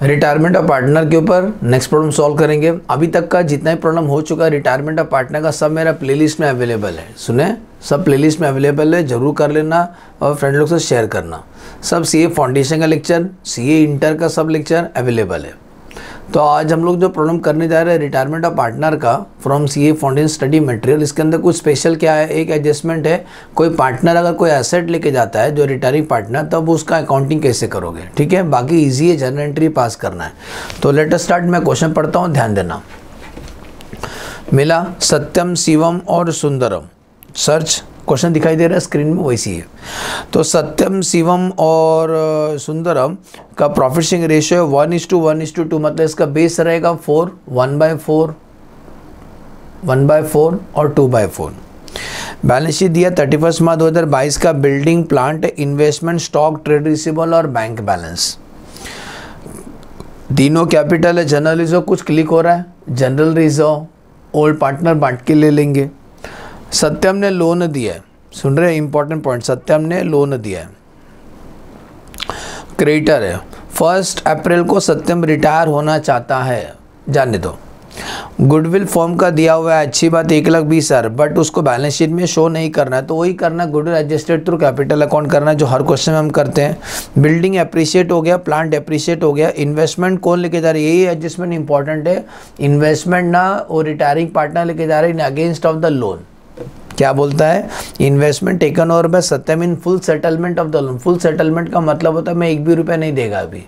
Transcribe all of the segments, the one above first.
Retirement of partner के ऊपर next problem solve करेंगे। अभी तक का जितना ही प्रॉब्लम हो चुका है रिटायरमेंट ऑफ पार्टनर का सब मेरा प्लेलिस्ट में अवेलेबल है। सुने, सब प्लेलिस्ट में अवेलेबल है, जरूर कर लेना और फ्रेंड लोग से शेयर करना। सब सीए फाउंडेशन का लेक्चर, सीए इंटर का सब लेक्चर अवेलेबल है। तो आज हम लोग जो प्रॉब्लम करने जा रहे हैं रिटायरमेंट ऑफ पार्टनर का from CA foundation study material, इसके अंदर कुछ स्पेशल क्या है, एक एडजस्टमेंट है। कोई पार्टनर अगर कोई एसेट लेके जाता है जो रिटायरिंग पार्टनर, तब उसका अकाउंटिंग कैसे करोगे, ठीक है। बाकी इजी है, जर्नल एंट्री पास करना है। तो लेट अस स्टार्ट। मैं क्वेश्चन पढ़ता हूँ, ध्यान देना। मिला सत्यम, शिवम और सुंदरम। सर्च, क्वेश्चन दिखाई दे रहा है स्क्रीन में, वैसी है। तो सत्यम, शिवम और सुंदरम का प्रॉफिट शेयरिंग रेशियो 1:1:2, मतलब इसका बेस रहेगा 4, 1/4, 1/4 और 2/4। बैलेंस शीट दिया 31 मार्च 2022 का, building, plant, investment, stock, trade receivable और बैंक बैलेंस। तीनों कैपिटल है। जनरल रिजर्व कुछ क्लिक हो रहा है, जनरल रिजर्व ओल्ड पार्टनर बांट के ले लेंगे। सत्यम ने लोन दिया है, सुन रहे, इंपॉर्टेंट पॉइंट, सत्यम ने लोन दिया है, क्रेडिटर है। 1 अप्रैल को सत्यम रिटायर होना चाहता है, जाने दो। गुडविल फॉर्म का दिया हुआ है, अच्छी बात, 1,20,000, बट उसको बैलेंस शीट में शो नहीं करना है, तो वही करना, goodwill adjusted through capital account करना है, जो हर क्वेश्चन में हम करते हैं। बिल्डिंग एप्रिशिएट हो गया, प्लांट एप्रिशिएट हो गया। इन्वेस्टमेंट कौन लेके जा रही है, यही एडजस्टमेंट इंपॉर्टेंट है। इन्वेस्टमेंट ना वो रिटायरिंग पार्टनर लेके जा रहे हैं अगेंस्ट ऑफ द लोन। क्या बोलता है, investment taken over by Satyam in full settlement of the loan. Full settlement का मतलब होता है मैं एक भी रुपया नहीं देगा अभी।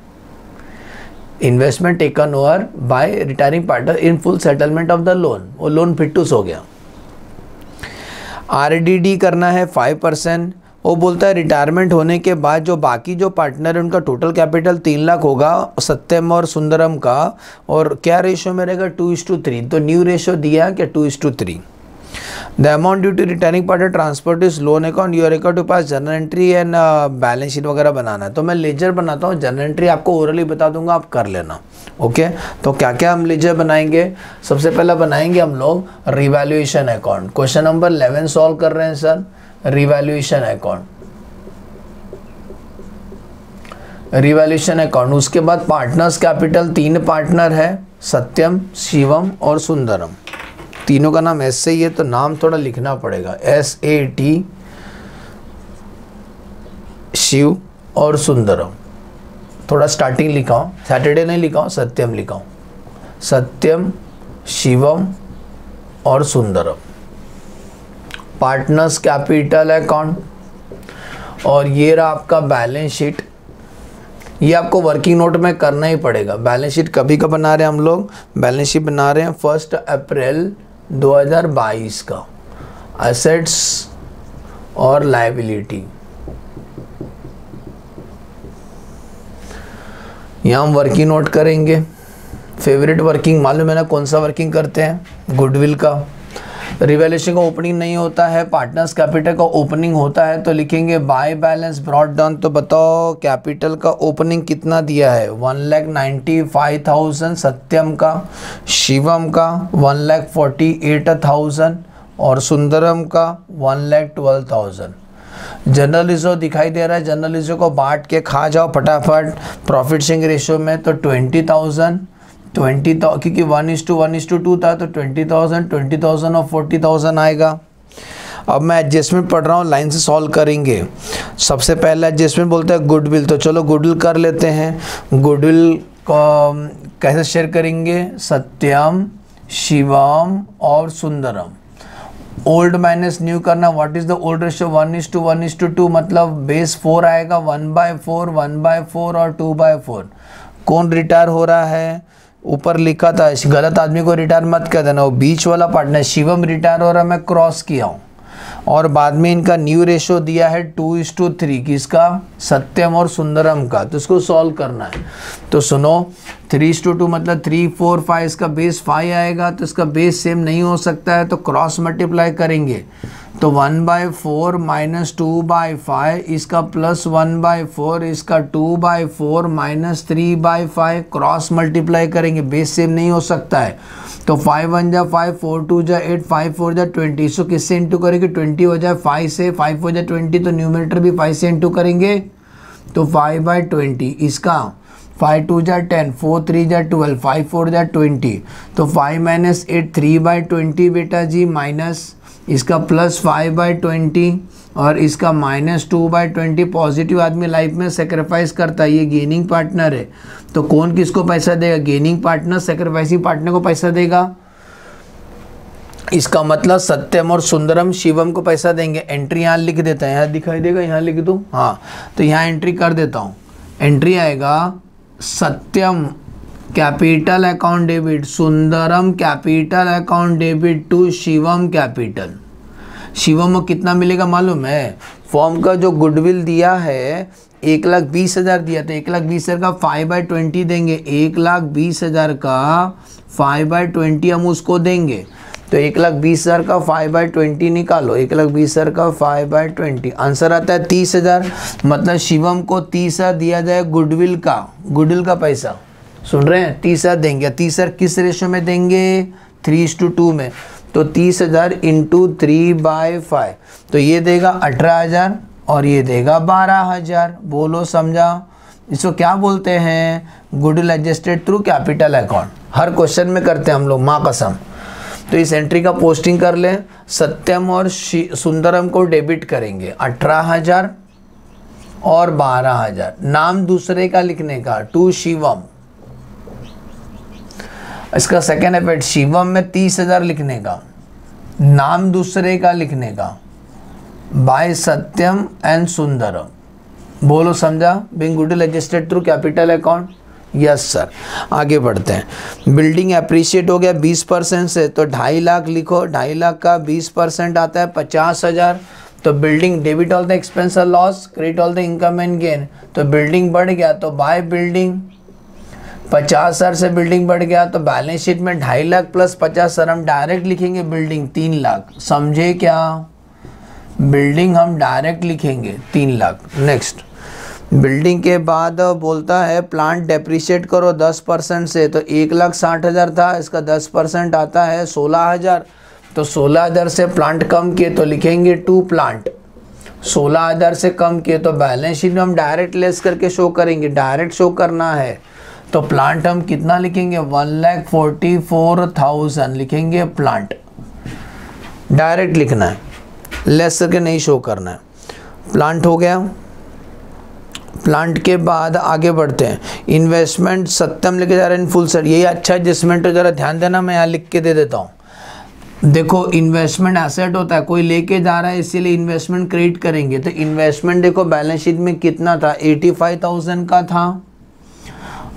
Investment taken over by retiring partner in full settlement of the loan, वो लोन फिटूस हो गया। आरडीडी करना है 5%। वो बोलता है रिटायरमेंट होने के बाद जो बाकी जो पार्टनर है उनका टोटल कैपिटल 3 लाख होगा, सत्यम और सुंदरम का, और क्या रेशियो में रहेगा, 2:3। तो न्यू रेशियो दिया क्या, 2:3। The amount due to retiring partner transferred is loan account, your account to pass journal entry and balance sheet वगैरह बनाना है। तो मैं लेजर बनाता हूँ, जर्नल एंट्री आपको ओरली बता दूंगा, आप कर लेना। ओके, तो क्या क्या हम लेजर बनाएंगे, सबसे पहला बनाएंगे हम लोग revaluation account. Question number 11 solve कर रहे हैं sir, revaluation account, revaluation account. उसके बाद पार्टनर्स कैपिटल, 3 पार्टनर है, सत्यम, शिवम और सुंदरम। तीनों का नाम एस से ही है तो नाम थोड़ा लिखना पड़ेगा, SAT, शिव और सुंदरम। थोड़ा स्टार्टिंग लिखाओ, सैटरडे नहीं लिखाओ, सत्यम लिखाओ, सत्यम, शिवम और सुंदरम। पार्टनर्स कैपिटल अकाउंट, और ये रहा आपका बैलेंस शीट। ये आपको वर्किंग नोट में करना ही पड़ेगा। बैलेंस शीट कभी का बना रहे हैं हम लोग, बैलेंस शीट बना रहे हैं 1 अप्रैल 2022 का, एसेट्स और लायबिलिटी। यहाँ हम वर्किंग नोट करेंगे। फेवरेट वर्किंग मालूम है ना, कौन सा वर्किंग करते हैं, गुडविल का। रिवैल्यूएशन का ओपनिंग नहीं होता है, पार्टनर्स कैपिटल का ओपनिंग होता है, तो लिखेंगे बाय बैलेंस ब्रॉट डाउन। तो बताओ कैपिटल का ओपनिंग कितना दिया है, 1,95,000 सत्यम का, शिवम का 1,48,000 और सुंदरम का 1,12,000। जनरल रिजर्व दिखाई दे रहा है, जनरल रिजर्व को बांट के खा जाओ फटाफट प्रॉफिट शेयरिंग रेशियो में। तो 20,000 क्योंकि 1:1:2 था, तो 20,000 और 40,000 आएगा। अब मैं एडजस्टमेंट पढ़ रहा हूँ, लाइन से सॉल्व करेंगे। सबसे पहला एडजस्टमेंट बोलता है गुडविल, तो चलो गुडविल कर लेते हैं। गुडविल को कैसे शेयर करेंगे, सत्यम, शिवम और सुंदरम। ओल्ड माइनस न्यू करना, what is the old ratio, 1:1:2, मतलब बेस 4 आएगा, 1/4, 1/4 और 2/4। कौन रिटायर हो रहा है, ऊपर लिखा था, गलत आदमी को रिटायर मत कर देना, वो बीच वाला पार्टनर शिवम रिटायर हो रहा है, मैं क्रॉस किया हूँ। और बाद में इनका न्यू रेशियो दिया है 2:3, किसका, सत्यम और सुंदरम का। तो इसको सॉल्व करना है। तो सुनो, 3:2 मतलब 3, 4, 5, इसका बेस 5 आएगा, तो इसका बेस सेम नहीं हो सकता है, तो क्रॉस मल्टीप्लाई करेंगे। तो 1/4 माइनस 2/5, इसका प्लस 1/4, इसका 2/4 माइनस 3/5, क्रॉस मल्टीप्लाई करेंगे, बेस सेम नहीं हो सकता है। तो 5 1 जा 5, 4 2 जा 8, 5 4 जा 20। सो किससे इंटू करेंगे, 20 हो जाए 5 से, 5 हो जाए 20, तो न्यूमरेटर भी 5 से इंटू करेंगे, तो 5/20। इसका 5 2 जा 10, 4 3 जा 12, 5 4 जा 20, तो 5 माइनस 8 3/20 बेटा जी, माइनस इसका प्लस 5/20 और इसका -2/20। पॉजिटिव आदमी लाइफ में सेक्रीफाइस करता है, ये गेनिंग पार्टनर है, तो कौन किसको पैसा देगा? गेनिंग पार्टनर सेक्रीफाइसिंग पार्टनर को पैसा देगा। इसका मतलब सत्यम और सुंदरम शिवम को पैसा देंगे। एंट्री यहाँ लिख देता है, यहाँ दिखाई देगा, यहाँ लिख दूँ, हाँ तो यहाँ एंट्री कर देता हूँ। एंट्री आएगा Satyam capital account debit, Sundaram capital account debit to Shivam capital. Shivam को कितना मिलेगा मालूम है? फॉर्म का जो गुडविल दिया है 1,20,000 दिया, तो 1,20,000 का 5/20 देंगे। 1,20,000 का 5/20 हम उसको देंगे, तो 1,20,000 का 5/20 निकालो। 1,20,000 का 5/20 आंसर आता है 30,000। मतलब शिवम को 30,000 दिया जाए गुडविल का पैसा। सुन रहे हैं? 30,000 देंगे। 30,000 किस रेशो में देंगे? 3:2 में। तो 30,000 इंटू 3/5, तो ये देगा 18,000 और ये देगा 12,000। बोलो समझा? इसको क्या बोलते हैं? Goodwill adjusted through capital account. हर क्वेश्चन में करते हैं हम लोग, माँ कसम। तो इस एंट्री का पोस्टिंग कर लें। सत्यम और सुंदरम को डेबिट करेंगे 18,000 और 12,000। नाम दूसरे का लिखने का, टू शिवम। इसका सेकेंड इफेक्ट, शिवम में 30,000 लिखने का, नाम दूसरे का लिखने का, बाय सत्यम एंड सुंदरम। बोलो समझा? Being goodwill adjusted through capital account. Yes sir. आगे बढ़ते हैं। बिल्डिंग अप्रिशिएट हो गया 20% से, तो 2.5 लाख लिखो। 2.5 लाख का 20% आता है 50,000। तो building debit all the expense और loss, credit all the income and gain. तो बिल्डिंग बढ़ गया, तो बाय बिल्डिंग 50,000 से बिल्डिंग बढ़ गया, तो बैलेंस शीट में 2.5 लाख प्लस 50,000 हम डायरेक्ट लिखेंगे बिल्डिंग 3 लाख। समझे क्या? बिल्डिंग हम डायरेक्ट लिखेंगे 3 लाख। नेक्स्ट, बिल्डिंग के बाद बोलता है प्लांट डेप्रिशिएट करो 10% से, तो 1,60,000 था, इसका 10% आता है 16,000। तो 16,000 से प्लांट कम किए तो लिखेंगे टू प्लांट। 16,000 से कम किए तो बैलेंस शीट में हम डायरेक्ट लेस करके शो करेंगे, डायरेक्ट शो करना है। तो प्लांट हम कितना लिखेंगे? 1,44,000 लिखेंगे प्लांट। डायरेक्ट लिखना है, लेस करके नहीं शो करना है। प्लांट हो गया। प्लांट के बाद आगे बढ़ते हैं। इन्वेस्टमेंट सत्यम लेके जा रहे हैं इन फुल सर, यही अच्छा एडजस्टमेंट है, ज़रा ध्यान देना, मैं यहाँ लिख के दे देता हूँ। देखो इन्वेस्टमेंट एसेट होता है, कोई लेके जा रहा है इसीलिए इन्वेस्टमेंट क्रिएट करेंगे। तो इन्वेस्टमेंट देखो बैलेंस शीट में कितना था? 85,000 का था।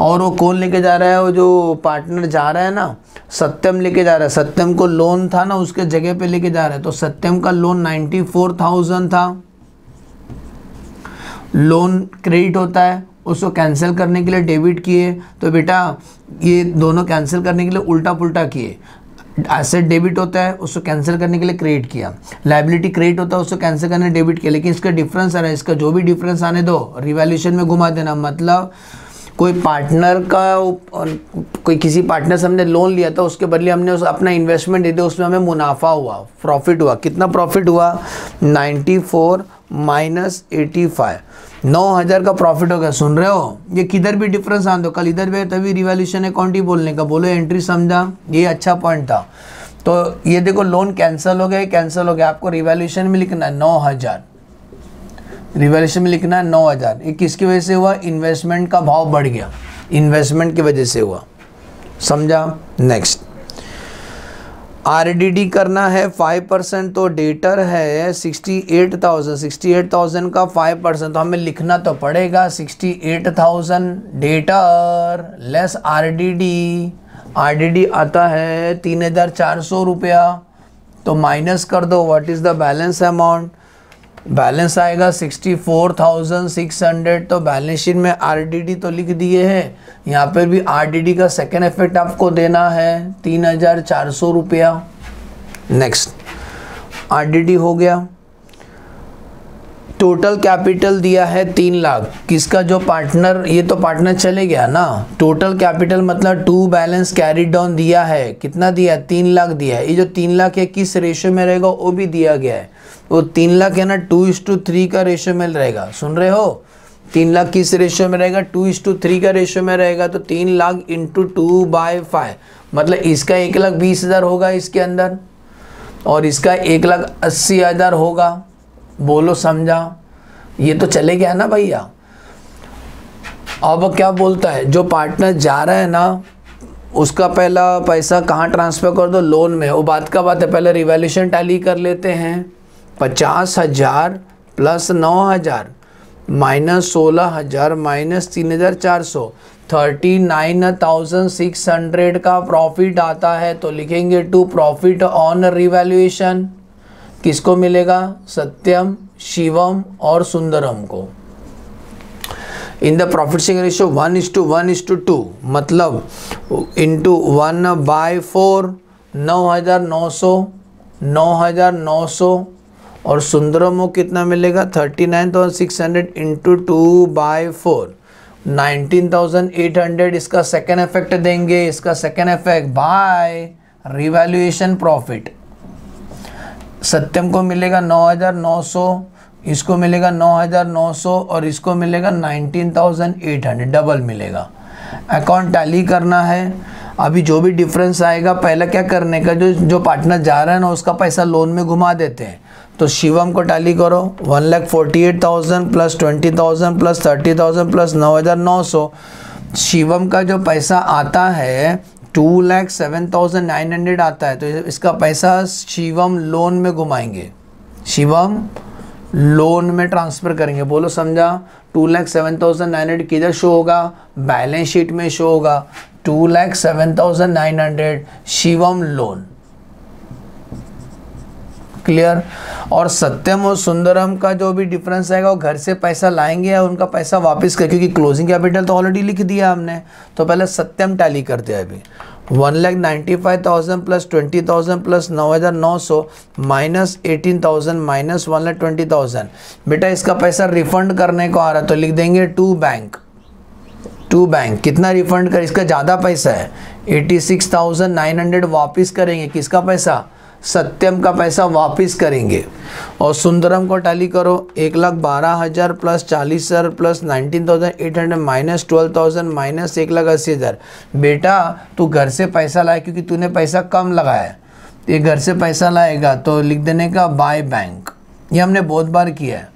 और वो कौन लेके जा रहा है? वो जो पार्टनर जा रहा है ना, सत्यम लेके जा रहा है। सत्यम को लोन था ना, उसके जगह पे लेके जा रहा है। तो सत्यम का लोन 94,000 था। लोन क्रेडिट होता है, उसको कैंसिल करने के लिए डेबिट किए, तो बेटा ये दोनों कैंसिल करने के लिए उल्टा पुल्टा किए। एसेट डेबिट होता है, उसको कैंसिल करने के लिए क्रेडिट किया। लायबिलिटी क्रेडिट होता है, उसको कैंसिल करने डेबिट किया। लेकिन इसका डिफरेंस आ रहा है, इसका जो भी डिफरेंस आने दो रिवैल्यूएशन में घुमा देना। मतलब कोई पार्टनर का, कोई किसी पार्टनर से हमने लोन लिया था, उसके बदले हमने अपना इन्वेस्टमेंट दे दिया, उसमें हमें मुनाफा हुआ, प्रॉफिट हुआ। कितना प्रॉफिट हुआ? 94 माइनस 85, 9,000 का प्रॉफिट हो गया। सुन रहे हो? ये किधर भी डिफरेंस आन दो, कल इधर भी तभी रिवैल्यूएशन अकाउंट ही बोलने का। बोलो एंट्री समझा? ये अच्छा पॉइंट था। तो ये देखो लोन कैंसिल हो गया, कैंसिल हो गया, आपको रिवैल्यूएशन में लिखना है 9,000। रिवैल्यूएशन में लिखना है 9,000। ये किसकी वजह से हुआ? इन्वेस्टमेंट का भाव बढ़ गया, इन्वेस्टमेंट की वजह से हुआ। समझा? नेक्स्ट, RDD करना है 5%, तो डेटर है 68,000। 68,000 का 5%, तो हमें लिखना तो पड़ेगा 68,000 डेटर लेस RDD। RDD आता है 3,400 रुपया, तो माइनस कर दो। What is the balance amount? Balance आएगा 64,600। तो बैलेंस शीट में RDD तो लिख दिए हैं, यहाँ पर भी RDD का सेकेंड इफेक्ट आपको देना है 3,400 रुपया। नेक्स्ट, RDD हो गया। टोटल कैपिटल दिया है 3 लाख। किसका? जो पार्टनर, ये तो पार्टनर चले गया ना। टोटल कैपिटल मतलब टू बैलेंस कैरी डाउन दिया है। कितना दिया है? 3 लाख दिया है। ये जो 3 लाख है किस रेशियो में रहेगा वो भी दिया गया है। वो 3 लाख है ना 2:3 का रेशियो में रहेगा। सुन रहे हो? 3 लाख किस रेशियो में रहेगा, 2:3 का रेशियो में रहेगा, तो 3 लाख इंटू 2/5, मतलब इसका 1,20,000 होगा इसके अंदर और इसका 1,80,000 होगा। बोलो समझा, ये तो चले गया ना भैया। अब क्या बोलता है, जो पार्टनर जा रहा है ना उसका पहला पैसा कहाँ ट्रांसफ़र कर दो, लोन में। वो बात का बात है, पहले रिवैल्यूएशन टैली कर लेते हैं। 50,000 प्लस 9,000 माइनस 16,000 माइनस 3,400, 39,600 का प्रॉफिट आता है। तो लिखेंगे टू प्रॉफिट ऑन रिवैल्यूएशन किसको मिलेगा, सत्यम, शिवम और सुंदरम को। In the profit sharing ratio 1:1:2, मतलब इंटू 1/4, 9,900 और सुंदरम को कितना मिलेगा, 39,600 इंटू 2/4, 19,800। इसका सेकेंड इफेक्ट देंगे, इसका second effect by revaluation profit. Satyam को मिलेगा 9,900, इसको मिलेगा 9,900 और इसको मिलेगा 19,800, डबल मिलेगा। अकाउंट टैली करना है। अभी जो भी डिफरेंस आएगा पहला क्या करने का, जो पार्टनर जा रहा है ना उसका पैसा लोन में घुमा देते हैं। तो शिवम को टैली करो, 1,48,000 प्लस 20,000 प्लस 30,000 प्लस 9,900। शिवम का जो पैसा आता है 2,07,900 आता है, तो इसका पैसा शिवम लोन में घुमाएंगे, शिवम लोन में ट्रांसफ़र करेंगे। बोलो समझा, 2,07,900 किधर शो होगा, बैलेंस शीट में शो होगा। 2,07,900 शिवम लोन, क्लियर। और सत्यम और सुंदरम का जो भी डिफरेंस आएगा वो घर से पैसा लाएंगे या उनका पैसा वापस कर, क्योंकि क्लोजिंग कैपिटल तो ऑलरेडी लिख दिया हमने। तो पहले सत्यम टैली करते हैं। अभी 1,95,000 प्लस 20,000 प्लस 9,900 माइनस 18,000 माइनस 1,20,000। बेटा इसका पैसा रिफंड करने को आ रहा है तो लिख देंगे टू बैंक। कितना रिफंड कर, इसका ज़्यादा पैसा है 86,900 वापस करेंगे। किसका पैसा, सत्यम का पैसा वापस करेंगे। और सुंदरम को टैली करो, 1,12,000 प्लस 40,000 प्लस 19,800 माइनस 12,000 माइनस 1,80,000। बेटा तू घर से पैसा लाए क्योंकि तूने पैसा कम लगाया है, ये घर से पैसा लाएगा तो लिख देने का बाय बैंक। ये हमने बहुत बार किया है।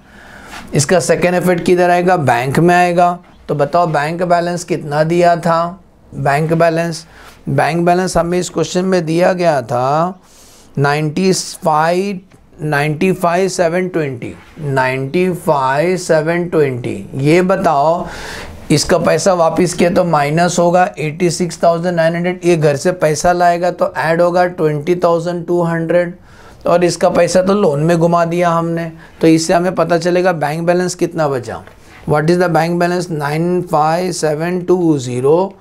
इसका सेकेंड इफेक्ट किधर आएगा, बैंक में आएगा। तो बताओ बैंक बैलेंस कितना दिया था, बैंक बैलेंस हमें इस क्वेश्चन में दिया गया था 95,720। ये बताओ इसका पैसा वापस किया तो माइनस होगा 86,900। ये घर से पैसा लाएगा तो ऐड होगा 20,200 और इसका पैसा तो लोन में घुमा दिया हमने। तो इससे हमें पता चलेगा बैंक बैलेंस कितना बचा। What is the bank balance, 95,720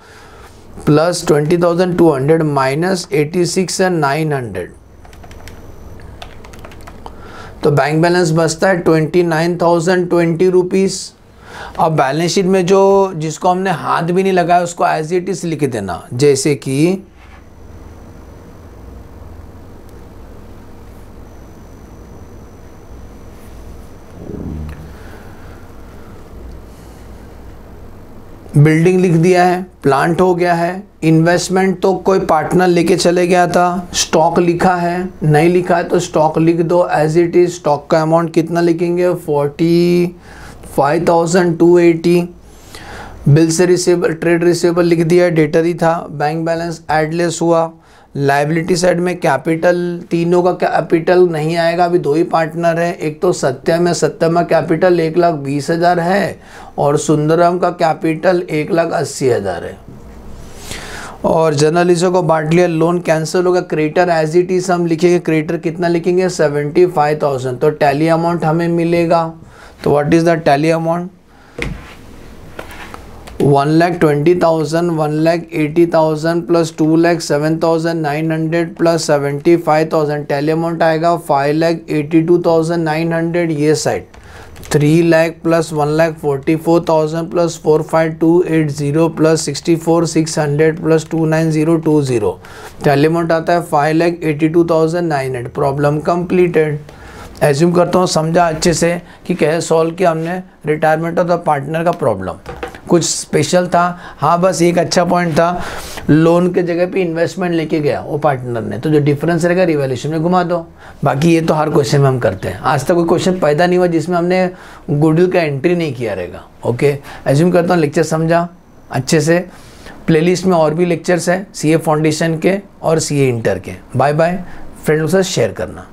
plus 20,200 minus 86,900। तो बैंक बैलेंस बचता है 29,020 रुपीज़। अब बैलेंस शीट में जो जिसको हमने हाथ भी नहीं लगाया उसको एज इट इज लिख देना, जैसे कि बिल्डिंग लिख दिया है, प्लांट हो गया है, इन्वेस्टमेंट तो कोई पार्टनर लेके चले गया था, स्टॉक लिखा है, नहीं लिखा है तो स्टॉक लिख दो एज इट इज। स्टॉक का अमाउंट कितना लिखेंगे, 45,280। बिल से रिसीवेबल, ट्रेड रिसीवेबल लिख दिया, डेटर ही था। बैंक बैलेंस एडलेस हुआ। लाइबिलिटी साइड में कैपिटल, तीनों का कैपिटल नहीं आएगा, अभी दो ही पार्टनर है, एक तो सत्यम है, सत्यम का कैपिटल 1,20,000 है और सुंदरम का कैपिटल 1,80,000 है। और जर्नलिस्टों को बांट लिया, लोन कैंसिल होगा, क्रेडिटर एज इट इज हम लिखेंगे, क्रेडिटर कितना लिखेंगे 75,000। तो टैली अमाउंट हमें मिलेगा। तो what is the tally amount, 1,20,000 1,80,000 plus 2,07,900 plus 75,000। Tally amount आएगा 5,82,900 ये side. 3 lakh plus 1,44,000 plus 45,280 plus 64,600 plus 290,20। Tally amount आता है 5,82,900। Problem completed. एज्यूम करता हूँ समझा अच्छे से कि कैसे सॉल्व किया हमने रिटायरमेंट ऑफ द पार्टनर का प्रॉब्लम। कुछ स्पेशल था, हाँ बस एक अच्छा पॉइंट था, लोन के जगह पे इन्वेस्टमेंट लेके गया वो पार्टनर ने, तो जो डिफरेंस रहेगा रिवैल्यूएशन में घुमा दो। बाकी ये तो हर क्वेश्चन में हम करते हैं, आज तक कोई क्वेश्चन पैदा नहीं हुआ जिसमें हमने गुडविल का एंट्री नहीं किया रहेगा। ओके, एज्यूम करता हूँ लेक्चर समझा अच्छे से। प्लेलिस्ट में और भी लेक्चर्स हैं CA फाउंडेशन के और CA इंटर के। बाय बाय, फ्रेंड लोग से शेयर करना।